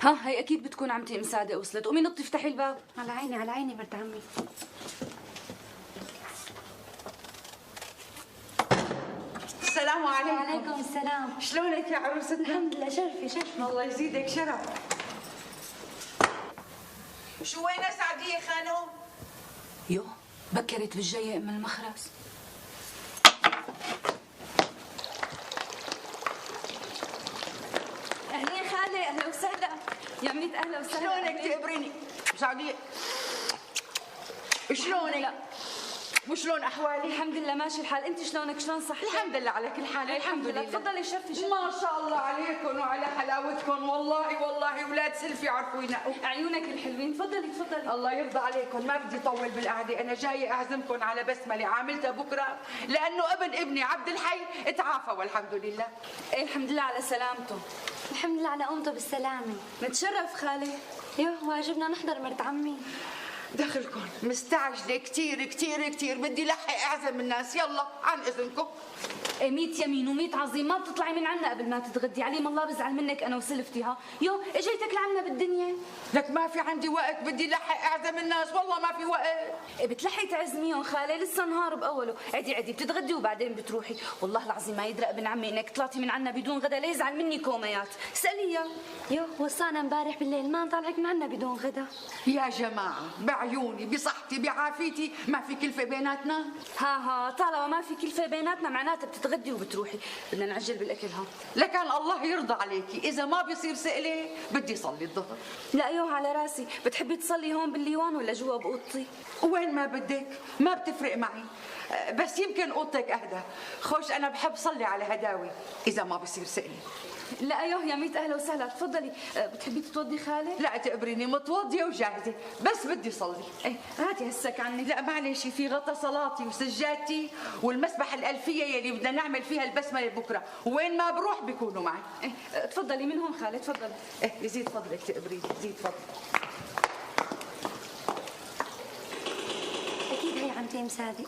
ها هي اكيد بتكون عمتي ام ساده وصلت. قومي نطي افتحي الباب. على عيني على عيني بنت عمي. السلام عليكم. وعليكم السلام. شلونك يا عروستنا؟ الحمد لله. شرفي شرفي. الله يزيدك شرف. شو وين سعدية خانم؟ يو بكرت بالجايه ام المخرس. اهلين خاله، اهلا وسهلا. يا عميت اهلا وسهلا. شلونك تقبريني؟ سعدية شلونك؟ لا وشلون احوالي؟ الحمد لله ماشي الحال. انت شلونك؟ شلون صحتك؟ الحمد لله على كل حال. الحمد لله. تفضلي شرفي. ما شاء الله عليكم وعلى حلاوتكم. والله اولاد سلفي يعرفوا ينقوا. عيونك الحلوين. تفضلي تفضلي. الله يرضى عليكم. ما بدي طول بالقعده. انا جايه اعزمكم على بسمله عاملتها بكره لانه ابني عبد الحي اتعافى والحمد لله. ايه الحمد لله على سلامته. الحمد لله على قومته بالسلامة. نتشرف خالي. يوه واجبنا نحضر مرت عمي. دخلكم مستعجله كثير كثير كثير. بدي لحق اعزم الناس. يلا عن اذنكم. ايه 100 يمين و100 عظيم. ما بتطلعي من عنا قبل ما تتغدي. عليم الله بزعل منك انا وسلفتي. ها يو اجيتك لعنا بالدنيا. لك ما في عندي وقت. بدي لحق اعزم الناس. والله ما في وقت. إيه بتلحقي تعزميهم خالي؟ لسه نهار باوله. عدي بتتغدي وبعدين بتروحي. والله العظيم ما يدرى ابن عمي انك طلعتي من عنا بدون غدا. ليزعل مني كوميات. اساليها. يوه وصانا امبارح بالليل ما نطلعك من عنا بدون غدا. يا جماعه بعيوني بصحتي بعافيتي ما في كلفه بيناتنا. ها طالما ما في كلفه بيناتنا معناتها بتتغدي وبتروحي. بدنا نعجل بالاكل. ها لكن الله يرضى عليكي اذا ما بيصير سئله بدي صلي الظهر. لا يوه على راسي. بتحبي تصلي هون بالليوان ولا جوا باوضتي؟ وين ما بدك ما بتفرق معي. بس يمكن اوضتك اهدى. خوش انا بحب صلي على هداوي اذا ما بصير سئله. لا يوه يا 100 اهلا وسهلا. تفضلي. بتحبي تتوضي خالي؟ لا تقبريني متوضيه وجاهزه بس بدي صلي. ايه هاتي هسك عني. لا معلش في غطا صلاتي وسجادتي والمسبح الألفية يلي بدنا نعمل فيها البسملة بكرة. وين ما بروح بيكونوا معي. ايه تفضلي من هون خالي. تفضلي. ايه يزيد فضلك تقبريني. يزيد فضلك. اكيد هي عمتي ام ساده.